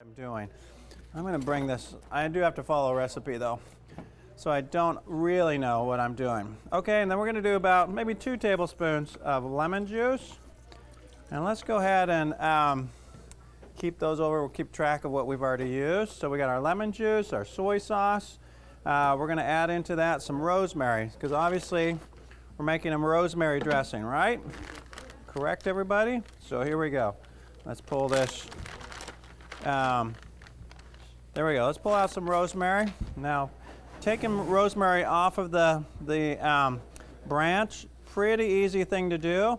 I'm doing. I'm going to bring this. I do have to follow a recipe though, so I don't really know what I'm doing. Okay, and then we're going to do about maybe 2 tablespoons of lemon juice. And let's go ahead and keep those over. We'll keep track of what we've already used. So we got our lemon juice, our soy sauce. We're going to add into that some rosemary, because obviously we're making a rosemary dressing, right? Correct, everybody? So here we go. Let's pull this. There we go. Let's pull out some rosemary. Now, taking rosemary off of the branch, pretty easy thing to do.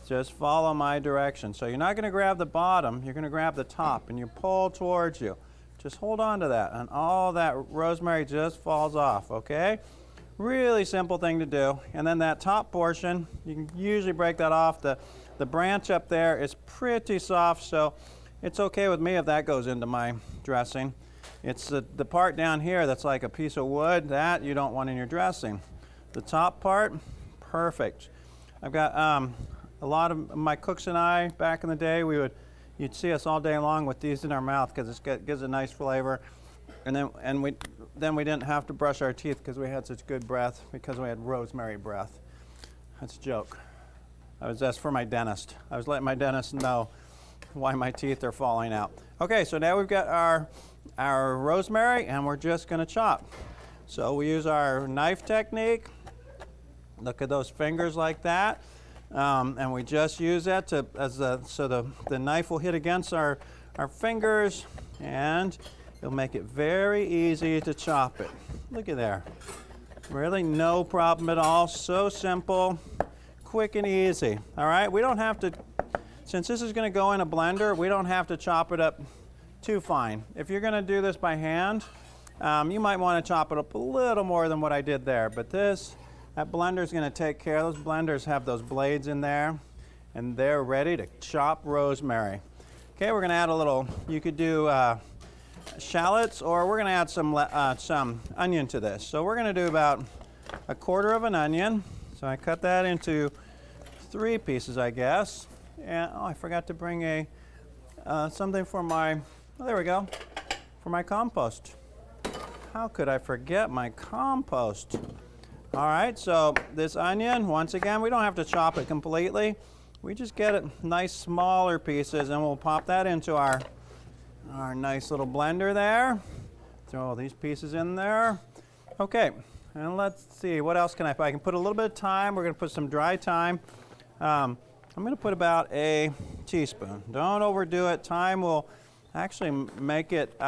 Just follow my direction. So you're not going to grab the bottom, you're going to grab the top, and you pull towards you. Just hold on to that, and all that rosemary just falls off, okay? Really simple thing to do. And then that top portion, you can usually break that off. The branch up there is pretty soft, so it's okay with me if that goes into my dressing. It's the part down here that's like a piece of wood, that you don't want in your dressing. The top part, perfect. I've got a lot of my cooks and I, back in the day, you'd see us all day long with these in our mouth because it gives a nice flavor. And we didn't have to brush our teeth because we had such good breath, because we had rosemary breath. That's a joke. That's for my dentist. I was letting my dentist know why my teeth are falling out. Okay, so now we've got our rosemary, and we're just going to chop. So we use our knife technique. Look at those fingers like that. And we just use that so the knife will hit against our fingers, and it'll make it very easy to chop it. Look at there. Really no problem at all. So simple, quick and easy. All right, we don't have to, since this is going to go in a blender, we don't have to chop it up too fine. If you're going to do this by hand, you might want to chop it up a little more than what I did there, but that blender is going to take care of. Those blenders have those blades in there, and they're ready to chop rosemary. Okay, we're going to add a little, you could do shallots, or we're going to add some onion to this. So we're going to do about 1/4 of an onion. So I cut that into 3 pieces, I guess. And oh, I forgot to bring something for my, oh, there we go, for my compost. How could I forget my compost? All right, so this onion, once again, we don't have to chop it completely. We just get it nice smaller pieces, and we'll pop that into our nice little blender there. Throw all these pieces in there. Okay, and let's see, what else can I put? I can put a little bit of thyme. We're going to put some dry thyme. I'm going to put about a teaspoon. Don't overdo it. Thyme will actually make it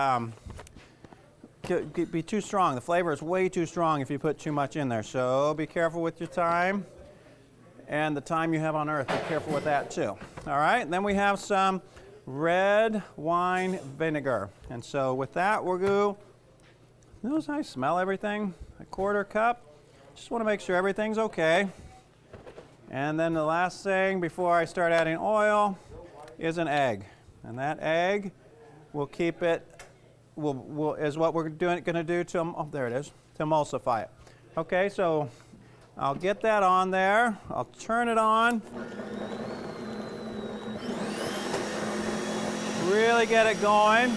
be too strong. The flavor is way too strong if you put too much in there. So be careful with your thyme, and the thyme you have on earth, be careful with that too. All right, and then we have some red wine vinegar. And so with that, we'll go, notice I smell everything, 1/4 cup. Just want to make sure everything's okay. And then the last thing before I start adding oil is an egg. And that egg will keep it, is what we're going to do to, oh, there it is, to emulsify it. Okay, so I'll get that on there. I'll turn it on. Really get it going.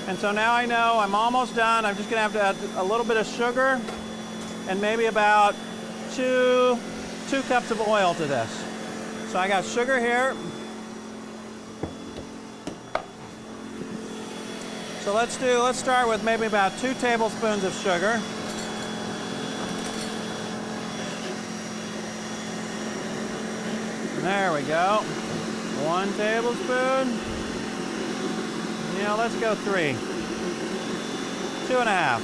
And so now I know I'm almost done. I'm just going to have to add a little bit of sugar and maybe about 2 cups of oil to this. So I got sugar here. So let's start with maybe about 2 tablespoons of sugar. There we go. 1 tablespoon. Let's go 3. 2.5.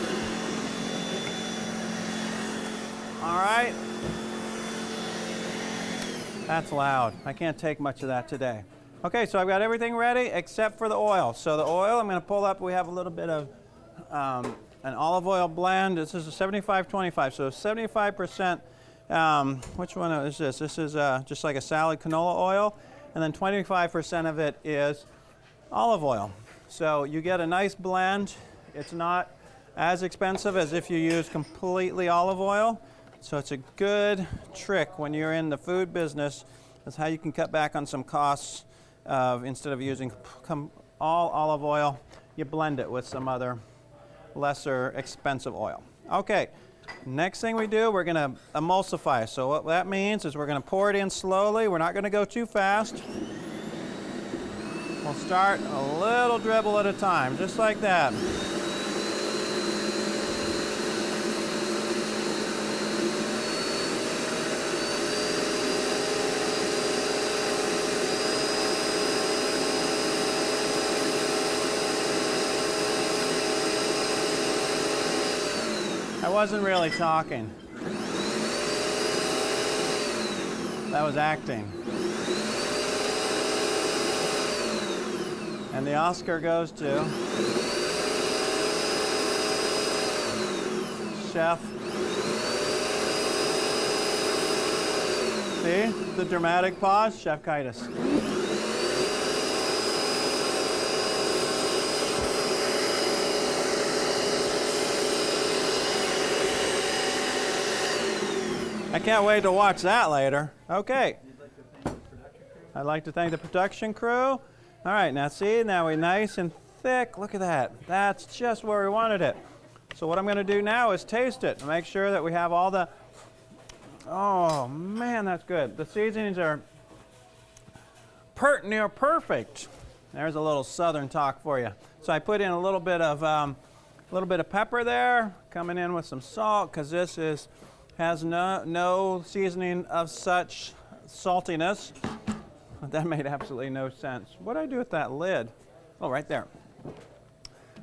All right. That's loud. I can't take much of that today. Okay, so I've got everything ready except for the oil. So the oil, I'm going to pull up. We have a little bit of an olive oil blend. This is a 75-25, so 75%. Which one is this? This is just like a salad canola oil, and then 25% of it is olive oil. So you get a nice blend. It's not as expensive as if you use completely olive oil. So it's a good trick when you're in the food business. That's how you can cut back on some costs instead of using all olive oil. You blend it with some other lesser expensive oil. Okay, next thing we do, we're going to emulsify. So what that means is we're going to pour it in slowly. We're not going to go too fast. We'll start a little dribble at a time, just like that. I wasn't really talking. That was acting. And the Oscar goes to Chef. See the dramatic pause? Chef Kitus. I can't wait to watch that later. Okay. I'd like to thank the production crew. All right, now see, now we're nice and thick. Look at that. That's just where we wanted it. So what I'm going to do now is taste it and make sure that we have all the, oh man, that's good. The seasonings are near perfect. There's a little southern talk for you. So I put in a little bit of pepper there, coming in with some salt, because this has no seasoning of such saltiness. That made absolutely no sense. What did I do with that lid? Oh, right there.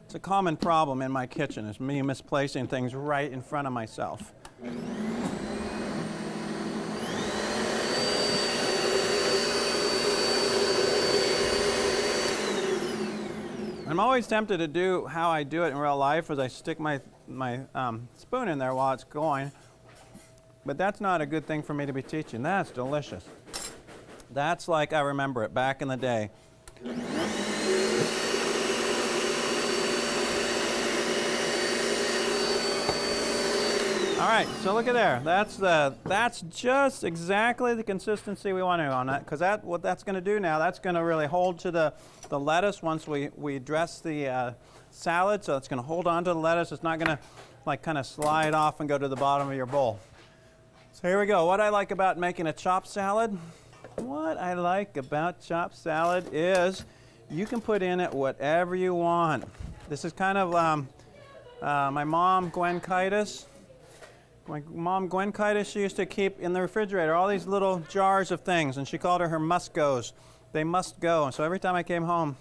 It's a common problem in my kitchen, is me misplacing things right in front of myself. I'm always tempted to do how I do it in real life, as I stick my spoon in there while it's going. But that's not a good thing for me to be teaching. That's delicious. That's like I remember it back in the day. All right, so look at there. That's just exactly the consistency we want to on that, because what that's going to do now, that's going to really hold to the lettuce once we dress the salad. So it's going to hold on to the lettuce. It's not going to like kind of slide off and go to the bottom of your bowl. So here we go. What I like about making a chopped salad, is you can put in it whatever you want. This is kind of my mom, Gwen Kitus. My mom, Gwen Kitus, she used to keep in the refrigerator all these little jars of things, and she called her must-goes. They must go. And so every time I came home,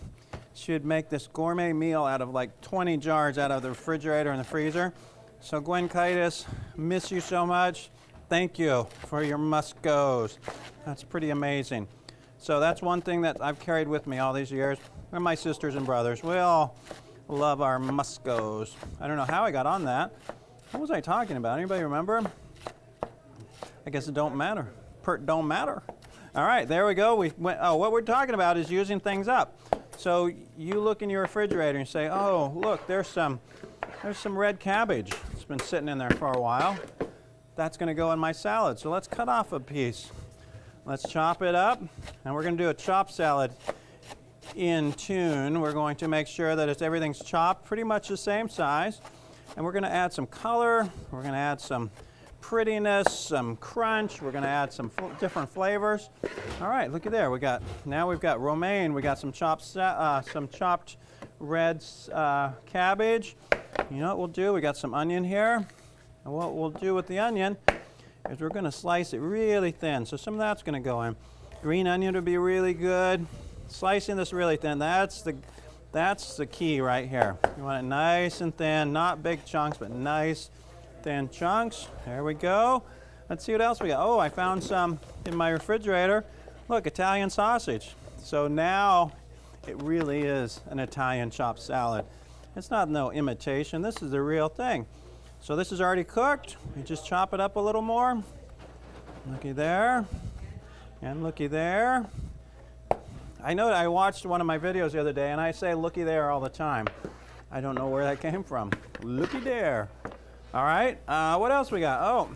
she would make this gourmet meal out of like 20 jars out of the refrigerator and the freezer. So Gwen Kitus, miss you so much. Thank you for your must-goes. That's pretty amazing. So that's one thing that I've carried with me all these years. And my sisters and brothers, we all love our must-goes. I don't know how I got on that. What was I talking about? Anybody remember? I guess it don't matter. Don't matter. All right, there we go. What we're talking about is using things up. So you look in your refrigerator and say, oh, look, there's some red cabbage. It's been sitting in there for a while. That's going to go in my salad. So let's cut off a piece. Let's chop it up, and we're going to do a chopped salad in tune. We're going to make sure that everything's chopped pretty much the same size, and we're going to add some color. We're going to add some prettiness, some crunch. We're going to add some different flavors. All right, look at there. Now we've got romaine. We got some chopped red cabbage. You know what we'll do? We got some onion here. And what we'll do with the onion is we're going to slice it really thin. So some of that's going to go in. Green onion would be really good. Slicing this really thin, that's the key right here. You want it nice and thin, not big chunks, but nice thin chunks. There we go. Let's see what else we got. Oh, I found some in my refrigerator. Look, Italian sausage. So now it really is an Italian chopped salad. It's not no imitation. This is the real thing. So this is already cooked. We just chop it up a little more. Looky there, and looky there. I know I watched one of my videos the other day, and I say looky there all the time. I don't know where that came from. Looky there. All right, what else we got? Oh,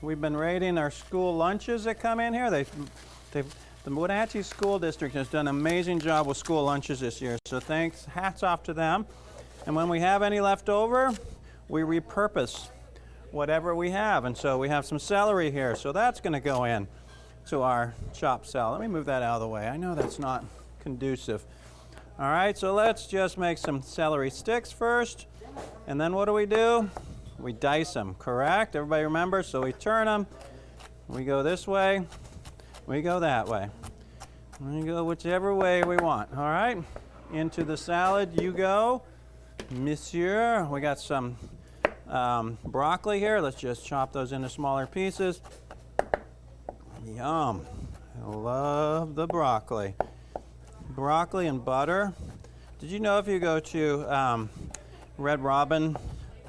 we've been rating our school lunches that come in here. The Wenatchee School District has done an amazing job with school lunches this year, so thanks, hats off to them. And when we have any left over, we repurpose whatever we have. And so we have some celery here, so that's going to go in to our chopped celery. Let me move that out of the way. I know that's not conducive. All right, so let's just make some celery sticks first. And then what do? We dice them, correct? Everybody remember? So we turn them. We go this way. We go that way. We go whichever way we want. All right, into the salad you go, monsieur. We got some broccoli here. Let's just chop those into smaller pieces. Yum. I love the broccoli. Broccoli and butter. Did you know if you go to Red Robin,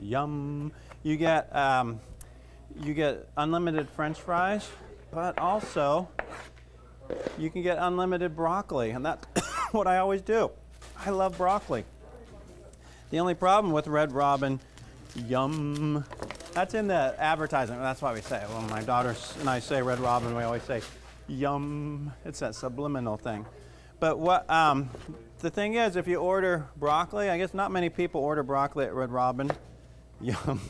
yum, you get unlimited French fries, but also you can get unlimited broccoli, and that's what I always do. I love broccoli. The only problem with Red Robin, yum, that's in the advertisement. That's why we say it. When my daughters and I say Red Robin, we always say yum. It's that subliminal thing. But what the thing is, if you order broccoli, I guess not many people order broccoli at Red Robin. Yum.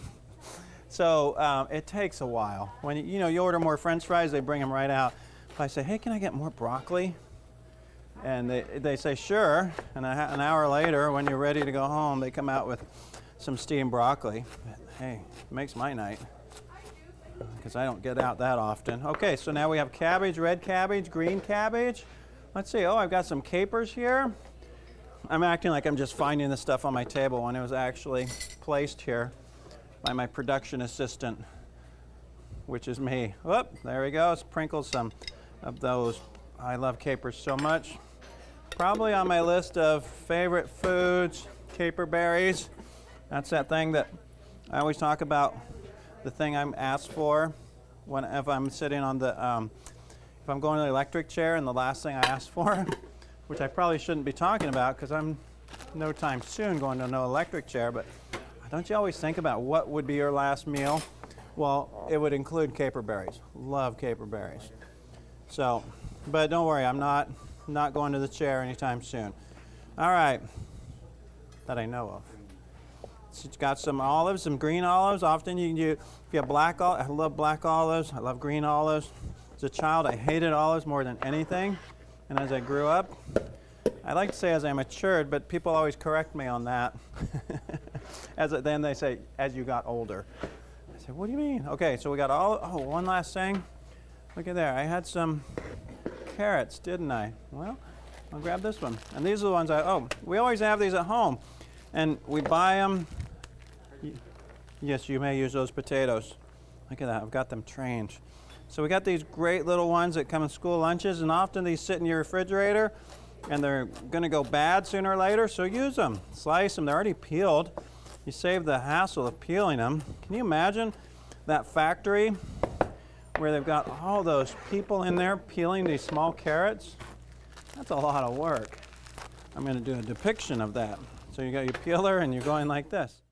So it takes a while. When you order more French fries, they bring them right out. If I say, hey, can I get more broccoli? And they say, sure. And an hour later, when you're ready to go home, they come out with some steamed broccoli. But, hey, it makes my night because I don't get out that often. Okay, so now we have cabbage, red cabbage, green cabbage. Let's see. Oh, I've got some capers here. I'm acting like I'm just finding this stuff on my table when it was actually placed here by my production assistant, which is me. Whoop, there we go. Sprinkle some of those. I love capers so much. Probably on my list of favorite foods, caper berries. That's that thing that I always talk about, the thing I'm asked for if I'm sitting on the, if I'm going to the electric chair, and the last thing I ask for, which I probably shouldn't be talking about because I'm no time soon going to no electric chair, but don't you always think about what would be your last meal? Well, it would include caper berries. Love caper berries. So, but don't worry, I'm not going to the chair anytime soon. All right, that I know of. So it's got some olives, some green olives. Often you can do, if you have black olives, I love black olives. I love green olives. As a child, I hated olives more than anything. And as I grew up, I like to say as I matured, but people always correct me on that. Then they say, as you got older. I said, what do you mean? Okay, so we got one last thing. Look at there. I had some carrots, didn't I? Well, I'll grab this one. And these are the ones we always have these at home. And we buy them. Yes, you may use those potatoes. Look at that. I've got them trained. So we got these great little ones that come in school lunches, and often these sit in your refrigerator, and they're going to go bad sooner or later, so use them. Slice them. They're already peeled. You save the hassle of peeling them. Can you imagine that factory where they've got all those people in there peeling these small carrots? That's a lot of work. I'm going to do a depiction of that. So you got your peeler, and you're going like this.